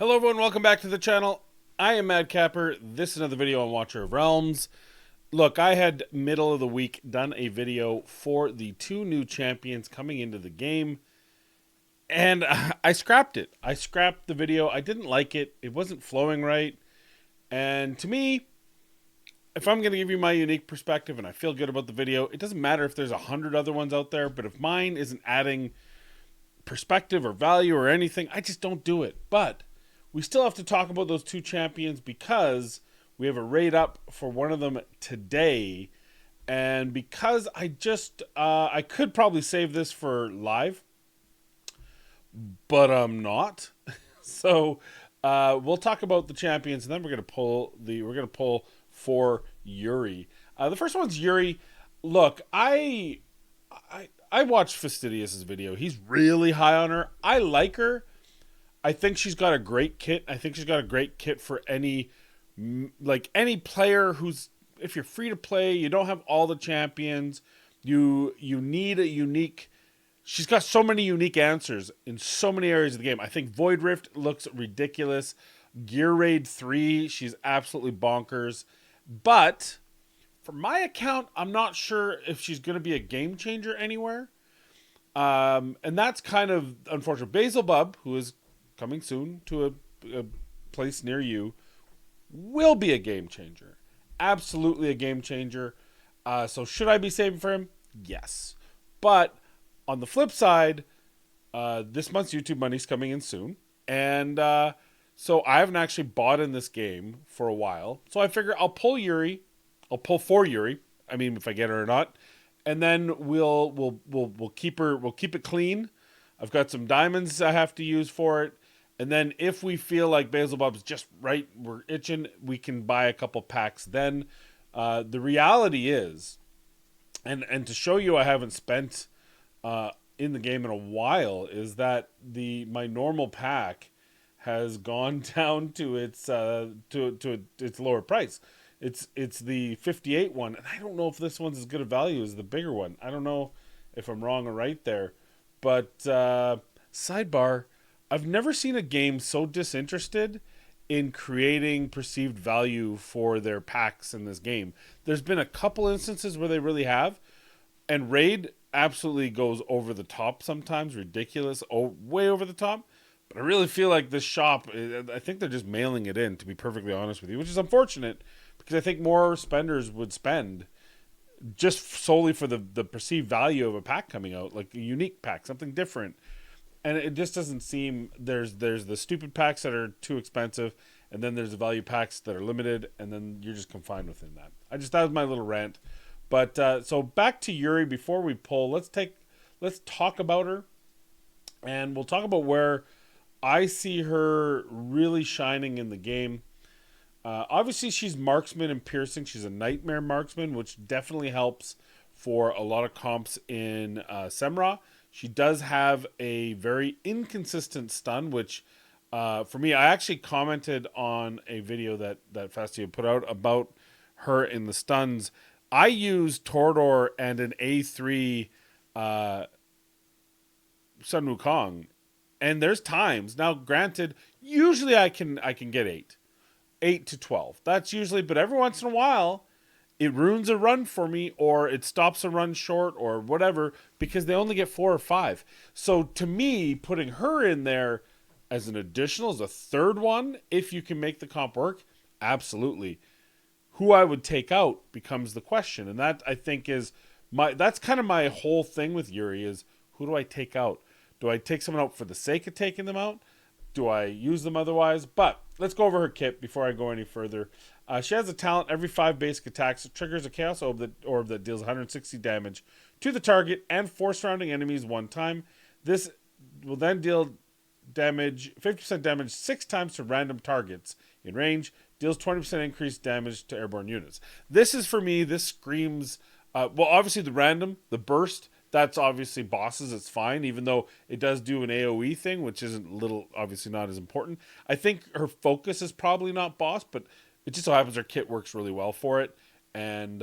Hello everyone, welcome back to the channel. I am Madcapper. This is another video on Watcher of Realms. Look, I had middle of the week done a video for the two new champions coming into the game, and I scrapped it. I scrapped the video. I didn't like it. It wasn't flowing right. And to me, if I'm going to give you my unique perspective and I feel good about the video, it doesn't matter if there's 100 other ones out there, but if mine isn't adding perspective or value or anything, I just don't do it. But we still have to talk about those two champions because we have a raid up for one of them today. And because I could probably save this for live, but I'm not. So we'll talk about the champions, and then we're gonna pull for Yuri. The first one's Yuri. Look, I watched Fastidious's video. He's really high on her. I like her. I think she's got a great kit. I think she's got a great kit for any player who's, if you're free to play, you don't have all the champions, you need a unique. She's got so many unique answers in so many areas of the game. I think Void Rift looks ridiculous. Gear Raid 3, she's absolutely bonkers. But for my account, I'm not sure if she's going to be a game changer anywhere. And that's kind of unfortunate. Basil Bub, who is coming soon to a place near you, will be a game changer. Absolutely a game changer. So should I be saving for him? Yes. But on the flip side, this month's YouTube money's coming in soon. And so I haven't actually bought in this game for a while. So I figure I'll pull Yuri. I'll pull for Yuri. I mean, if I get her or not. And then we'll keep her. We'll keep it clean. I've got some diamonds I have to use for it. And then if we feel like Basil Bub's just right, we're itching, we can buy a couple packs then. The reality is, and to show you I haven't spent in the game in a while, is that my normal pack has gone down to its its lower price. It's the 58 one, and I don't know if this one's as good a value as the bigger one. I don't know if I'm wrong or right there. But sidebar, I've never seen a game so disinterested in creating perceived value for their packs in this game. There's been a couple instances where they really have, and Raid absolutely goes over the top sometimes, ridiculous, way over the top. But I really feel like this shop, I think they're just mailing it in, to be perfectly honest with you, which is unfortunate because I think more spenders would spend just solely for the perceived value of a pack coming out, like a unique pack, something different. And it just doesn't seem, there's the stupid packs that are too expensive, and then there's the value packs that are limited, and then you're just confined within that. That was my little rant. But so back to Yuri before we pull. Let's talk about her, and we'll talk about where I see her really shining in the game. Obviously, she's marksman and piercing. She's a nightmare marksman, which definitely helps for a lot of comps in Semra. She does have a very inconsistent stun, which for me, I actually commented on a video that Fastio put out about her in the stuns. I use Torador and an A3 Sun Wukong, and there's times, now granted, usually I can get 8 to 12. That's usually, but every once in a while, it ruins a run for me, or it stops a run short, or whatever, because they only get 4 or 5. So to me, putting her in there as an additional, as a third one, if you can make the comp work, absolutely. Who I would take out becomes the question, and that I think is that's kind of my whole thing with Yuri is, who do I take out? Do I take someone out for the sake of taking them out? Do I use them otherwise? But let's go over her kit before I go any further. She has a talent. Every 5 basic attacks, it triggers a Chaos Orb that deals 160 damage to the target and 4 surrounding enemies 1 time. This will then deal 50% damage 6 times to random targets in range. Deals 20% increased damage to airborne units. This is, for me, this screams... well, obviously the burst, that's obviously bosses, it's fine, even though it does do an AoE thing, which isn't obviously not as important. I think her focus is probably not boss, but it just so happens her kit works really well for it. And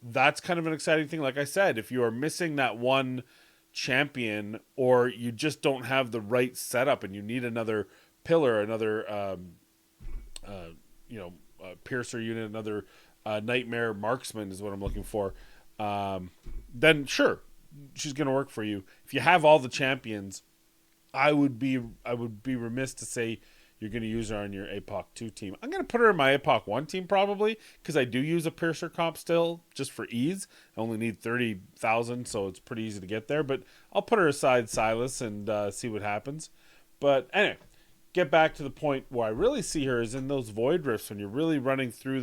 that's kind of an exciting thing. Like I said, if you are missing that one champion, or you just don't have the right setup and you need another pillar, another piercer unit, another nightmare marksman is what I'm looking for. Then sure, she's going to work for you. If you have all the champions, I would be remiss to say you're going to use her on your APOC 2 team. I'm going to put her in my APOC 1 team probably because I do use a Piercer comp still just for ease. I only need 30,000, so it's pretty easy to get there. But I'll put her aside Silas and see what happens. But anyway, get back to the point where I really see her is in those void rifts when you're really running through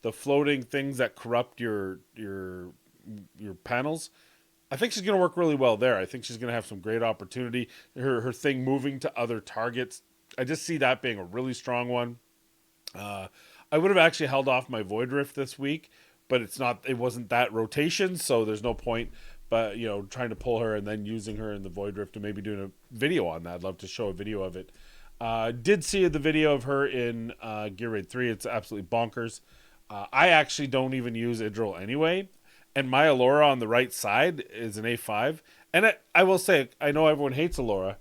the floating things that corrupt your panels. I think she's going to work really well there. I think she's going to have some great opportunity. Her thing moving to other targets. I just see that being a really strong one. I would have actually held off my Void Rift this week, but it wasn't that rotation, so there's no point. But trying to pull her and then using her in the Void Rift and maybe doing a video on that. I'd love to show a video of it. Did see the video of her in Gear Raid 3. It's absolutely bonkers. I actually don't even use Idril anyway. And my Allura on the right side is an A5. And I will say, I know everyone hates Allura,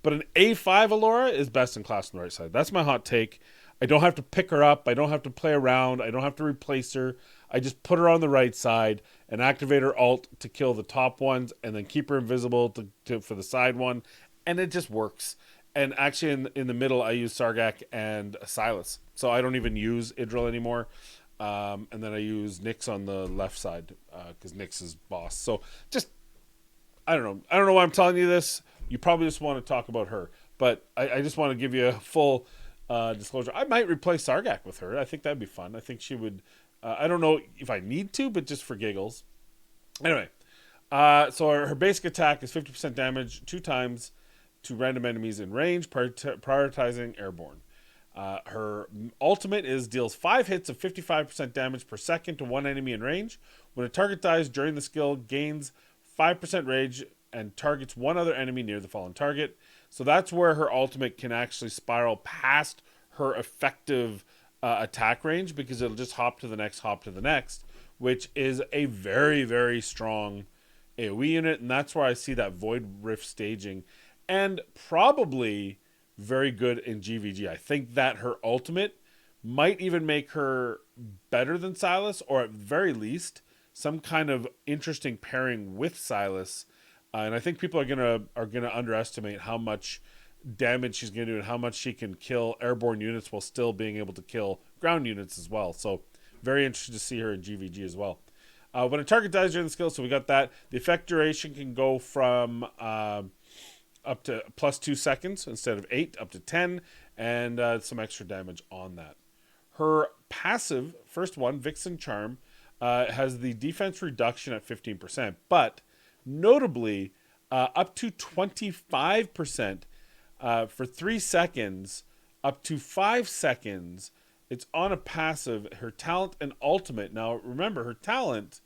but an A5 Allura is best in class on the right side. That's my hot take. I don't have to pick her up. I don't have to play around. I don't have to replace her. I just put her on the right side and activate her ult to kill the top ones and then keep her invisible for the side one. And it just works. And actually in the middle, I use Sargak and Silas. So I don't even use Idril anymore. And then I use Nyx on the left side because Nyx is boss. So just, I don't know. I don't know why I'm telling you this. You probably just want to talk about her. But I just want to give you a full disclosure. I might replace Sargak with her. I think that'd be fun. I think she would. I don't know if I need to, but just for giggles. Anyway, so her basic attack is 50% damage 2 times to random enemies in range, prioritizing airborne. Her ultimate deals 5 hits of 55% damage per second to 1 enemy in range. When a target dies during the skill, gains 5% rage and targets 1 other enemy near the fallen target. So that's where her ultimate can actually spiral past her effective attack range because it'll just hop to the next, which is a very, very strong AoE unit. And that's where I see that Void Rift staging. And probably very good in GVG. I think that her ultimate might even make her better than Silas, or at very least some kind of interesting pairing with Silas. And I think people are gonna underestimate how much damage she's gonna do and how much she can kill airborne units while still being able to kill ground units as well. So very interested to see her in GVG as well. When a target dies during the skill, so we got that. The effect duration can go from up to plus 2 seconds instead of 8, up to 10, and some extra damage on that. Her passive, first one, Vixen Charm, has the defense reduction at 15%, but notably up to 25% for 3 seconds, up to 5 seconds. It's on a passive, her talent and ultimate. Now, remember, her talent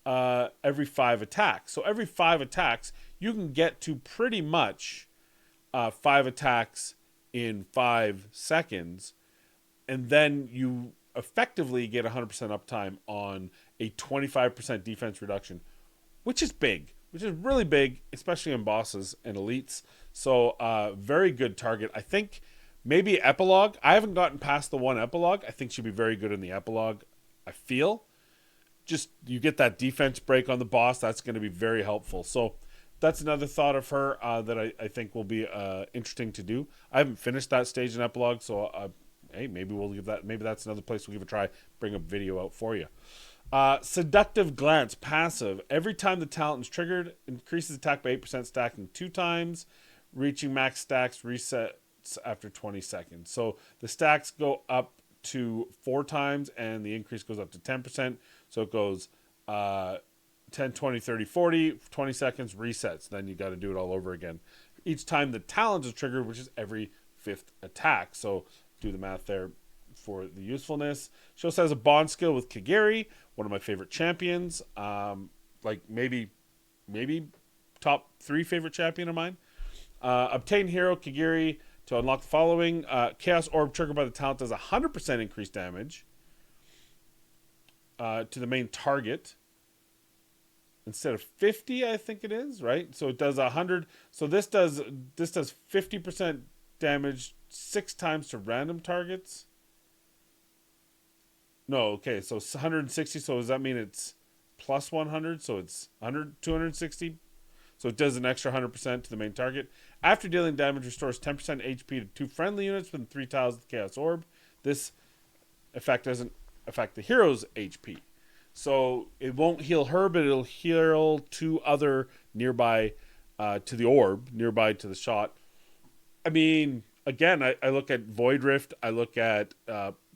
every 5 attacks. So every 5 attacks, you can get to pretty much 5 attacks in 5 seconds, and then you effectively get 100% uptime on a 25% defense reduction, which is big, which is really big, especially in bosses and elites. So very good target. I think maybe epilogue. I haven't gotten past the 1 epilogue. I think she'd be very good in the epilogue. I feel just you get that defense break on the boss. That's going to be very helpful. So that's another thought of her that I think will be interesting to do. I haven't finished that stage in epilogue, so hey, maybe we'll give that. Maybe that's another place we'll give a try. Bring a video out for you. Seductive Glance passive. Every time the talent is triggered, increases attack by 8%, stacking 2 times, reaching max stacks, resets after 20 seconds. So the stacks go up to 4 times, and the increase goes up to 10%. So it goes 10, 20, 30, 40, 20 seconds, resets. Then you got to do it all over again. Each time the talent is triggered, which is every 5th attack. So do the math there for the usefulness. She also has a bond skill with Kagiri, one of my favorite champions. Like maybe top 3 favorite champion of mine. Obtain hero Kagiri to unlock the following. Chaos Orb triggered by the talent does 100% increased damage to the main target. Instead of 50, I think it is, right? So it does 100. So this does 50% damage 6 times to random targets. No, okay, so it's 160. So does that mean it's plus 100? So it's 100, 260. So it does an extra 100% to the main target. After dealing damage, restores 10% HP to 2 friendly units within 3 tiles of the Chaos Orb. This effect doesn't affect the hero's HP. So it won't heal her, but it'll heal 2 other nearby to the orb, nearby to the shot. I mean, again, I look at Void Rift. I look at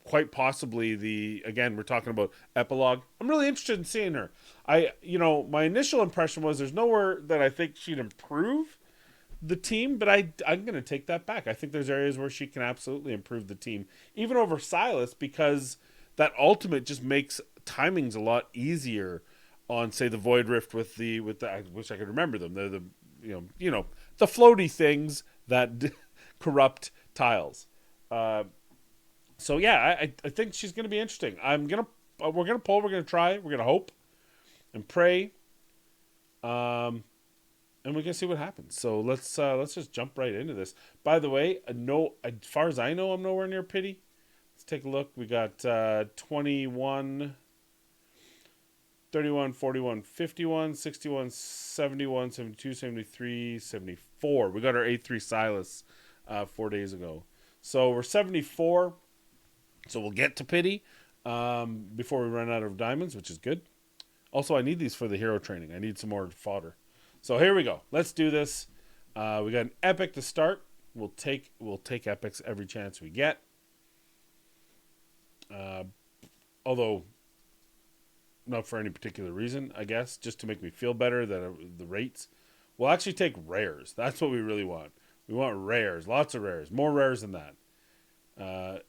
quite possibly again, we're talking about Epilogue. I'm really interested in seeing her. My initial impression was there's nowhere that I think she'd improve the team, but I'm going to take that back. I think there's areas where she can absolutely improve the team, even over Silas, because that ultimate just makes timings a lot easier on, say, the Void Rift with the I wish I could remember them. They're the the floaty things that corrupt tiles. So yeah, I think she's going to be interesting. We're gonna pull. We're gonna try. We're gonna hope and pray. And we can see what happens. So let's just jump right into this. By the way, as far as I know, I'm nowhere near pity. Let's take a look. We got 21, 31, 41, 51, 61, 71, 72, 73, 74. We got our A3 Silas 4 days ago. So we're 74. So we'll get to pity before we run out of diamonds, which is good. Also, I need these for the hero training. I need some more fodder. So here we go. Let's do this. We got an epic to start. We'll take epics every chance we get. Although not for any particular reason, I guess, just to make me feel better that the rates. We'll actually take rares. That's what we really want. We want rares, lots of rares, more rares than that.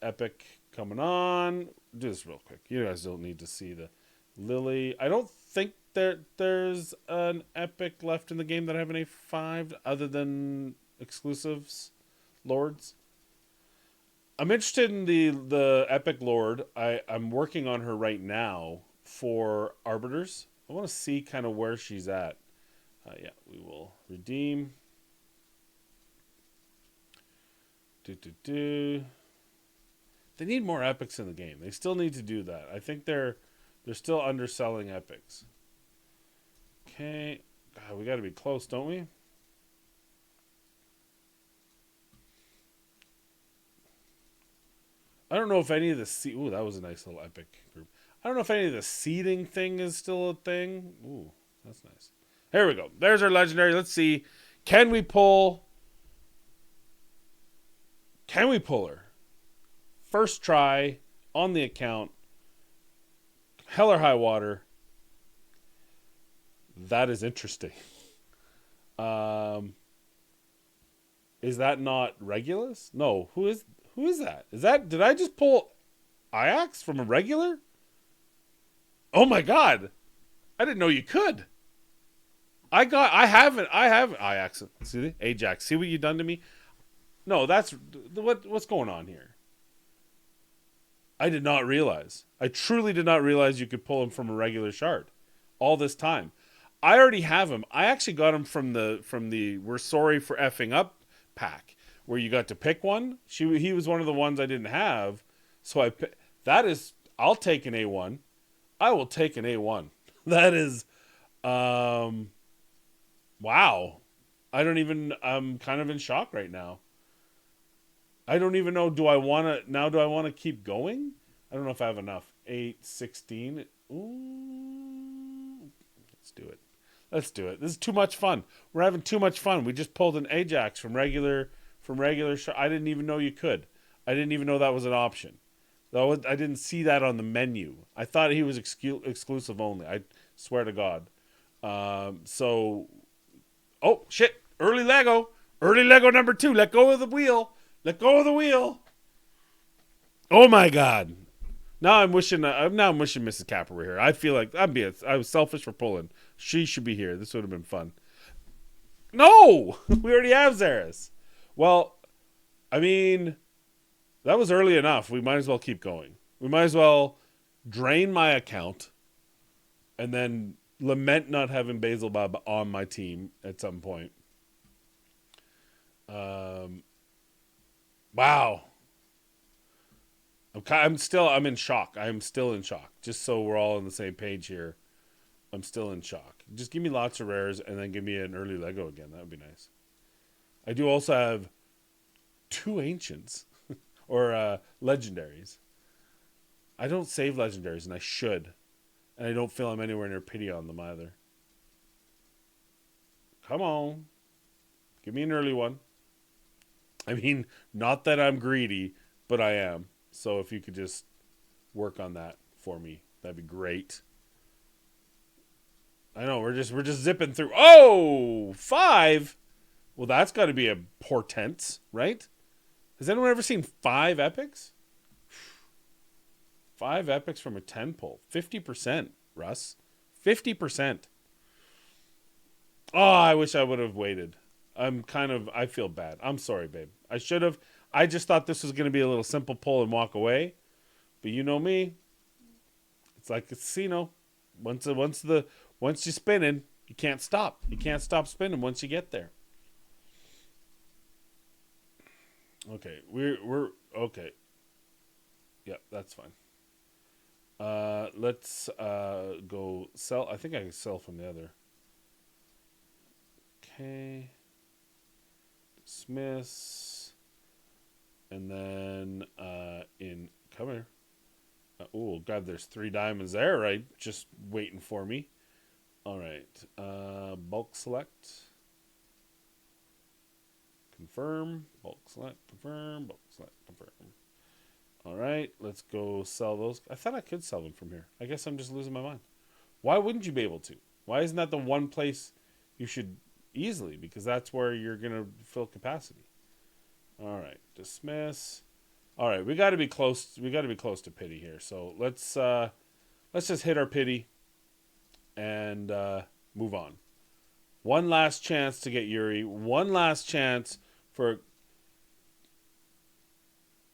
Epic coming on. Do this real quick. You guys don't need to see the Lily. I don't think there's an epic left in the game that I have an A5 other than exclusives, Lords. I'm interested in the epic Lord. I'm working on her right now for Arbiters. I want to see kind of where she's at. Yeah, we will redeem. They need more epics in the game. They still need to do that. I think they're still underselling epics. Okay. God, we got to be close, don't we? I don't know if any of the ooh, that was a nice little epic group. I don't know if any of the seeding thing is still a thing. Ooh, that's nice. Here we go. There's our legendary. Let's see. Can we pull her? First try on the account. Hell or high water. That is interesting. Is that not Regulus? No. Who is that? Did I just pull Ajax from a regular? Oh my god. I didn't know you could. I haven't Ajax. See, Ajax. See what you done to me? No, that's what's going on here. I did not realize. I truly did not realize you could pull him from a regular shard all this time. I already have him. I actually got him from the We're Sorry for Effing Up pack where you got to pick one. He was one of the ones I didn't have. So I'll take an A1. I will take an A1. That is wow. I'm kind of in shock right now. I don't even know. Do I want to keep going? I don't know if I have enough. 8, 16. Ooh. Let's do it. This is too much fun. We're having too much fun. We just pulled an Ajax from regular. I didn't even know you could. I didn't even know that was an option. I didn't see that on the menu. I thought he was exclusive only. I swear to God. Oh shit! Early Lego number 2. Let go of the wheel. Oh my God! Now I'm wishing Mrs. Capper were here. I feel like I was selfish for pulling. She should be here. This would have been fun. No, we already have Zaris. Well, I mean, that was early enough. We might as well keep going. We might as well drain my account, and then lament not having Basil Bob on my team at some point. Wow. I'm in shock. I'm still in shock. Just so we're all on the same page here. I'm still in shock. Just give me lots of rares and then give me an early Lego again. That would be nice. I do also have two ancients or legendaries. I don't save legendaries and I should. And I don't feel I'm anywhere near pity on them either. Come on. Give me an early one. I mean, not that I'm greedy, but I am. So if you could just work on that for me, that'd be great. I know we're just zipping through. Oh, 5. Well, that's got to be a portent, right? Has anyone ever seen 5 epics? 5 epics from a 10 pull. 50%, Russ. 50%. Oh, I wish I would have waited. I feel bad. I'm sorry, babe. I should have. I just thought this was going to be a little simple pull and walk away. But you know me. It's like a casino. Once you're spinning, you can't stop. You can't stop spinning once you get there. Okay, we're okay. Yeah, that's fine. Let's go sell. I think I can sell from the other. Okay. Dismiss. And then in come here. Oh God, there's 3 diamonds there, right? Just waiting for me. All right. Bulk select. Confirm. Bulk select. Confirm. Bulk select. Confirm. All right. Let's go sell those. I thought I could sell them from here. I guess I'm just losing my mind. Why wouldn't you be able to? Why isn't that the one place you should easily? Because that's where you're gonna fill capacity. All right. Dismiss. All right. We got to be close. We got to be close to pity here. So let's just hit our pity and move on. One last chance to get Yuri. One last chance for.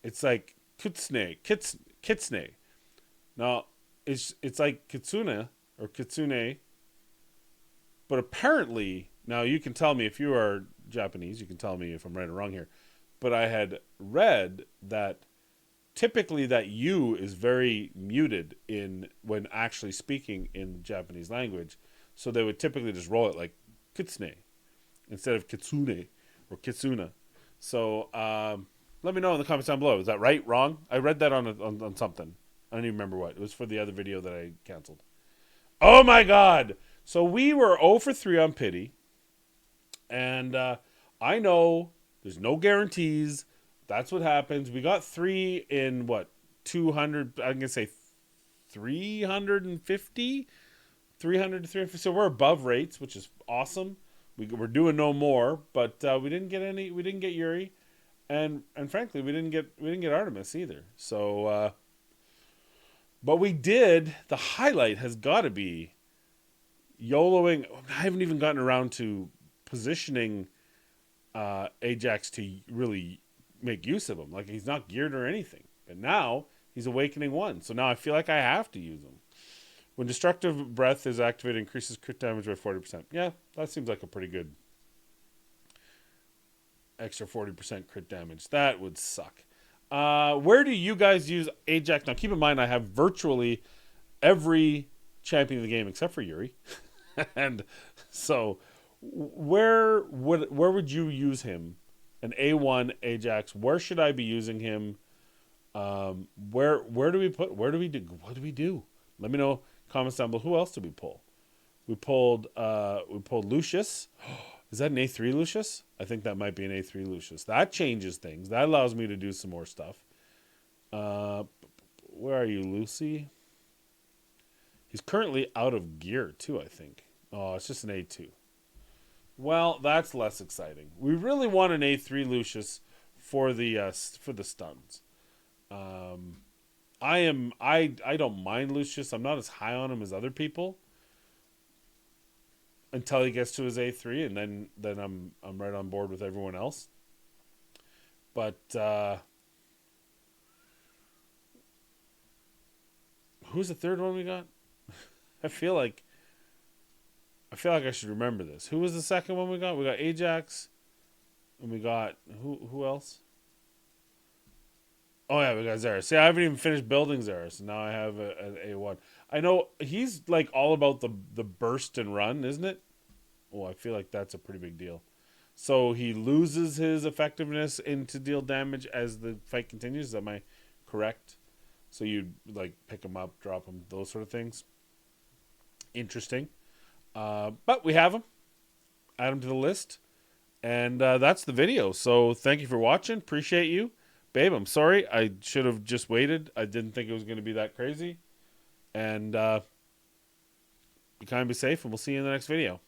It's like Kitsune. Now, it's like Kitsune or Kitsune. But apparently, now you can tell me if you are Japanese, you can tell me if I'm right or wrong here. But I had read that typically that U is very muted in when actually speaking in Japanese language. So they would typically just roll it like kitsune instead of kitsune or kitsuna. So let me know in the comments down below. Is that right? Wrong? I read that on something. I don't even remember what. It was for the other video that I canceled. Oh my God. So we were 0 for 3 on pity. And I know there's no guarantees. That's what happens. We got 3 in what? 200, I'm going to say 350? 300 to 350. So we're above rates, which is awesome. We're doing no more, but we didn't get any. We didn't get Yuri, and frankly, we didn't get Artemis either. So, but we did. The highlight has got to be YOLOing. I haven't even gotten around to positioning Ajax to really make use of him. Like he's not geared or anything, but now he's awakening 1. So now I feel like I have to use him. When Destructive Breath is activated, increases crit damage by 40%. Yeah, that seems like a pretty good extra 40% crit damage. That would suck. Where do you guys use Ajax? Now, keep in mind, I have virtually every champion of the game except for Yuri. And so, where would you use him? An A1 Ajax. Where should I be using him? Where do we put? Where do we do? What do we do? Let me know. Comments down below. Who else did we pull? We pulled Lucius. Is that an A3 Lucius? I think that might be an A3 Lucius. That changes things. That allows me to do some more stuff. Where are you, Lucy? He's currently out of gear too, I think. Oh, it's just an A2. Well, that's less exciting. We really want an A3 Lucius for the stuns. I don't mind Lucius. I'm not as high on him as other people until he gets to his A3, and then I'm right on board with everyone else. But who's the third one we got? I feel like I should remember this. Who was the second one we got? We got Ajax, and we got who else? Oh yeah, we got Zara. See, I haven't even finished building Zara, so now I have an A1. I know he's like all about the burst and run, isn't it? Oh, I feel like that's a pretty big deal. So he loses his effectiveness in to deal damage as the fight continues. Am I correct? So you like pick him up, drop him, those sort of things. Interesting. But we have him. Add him to the list. And that's the video. So thank you for watching. Appreciate you. Babe, I'm sorry. I should have just waited. I didn't think it was going to be that crazy. And be kind, be safe, and we'll see you in the next video.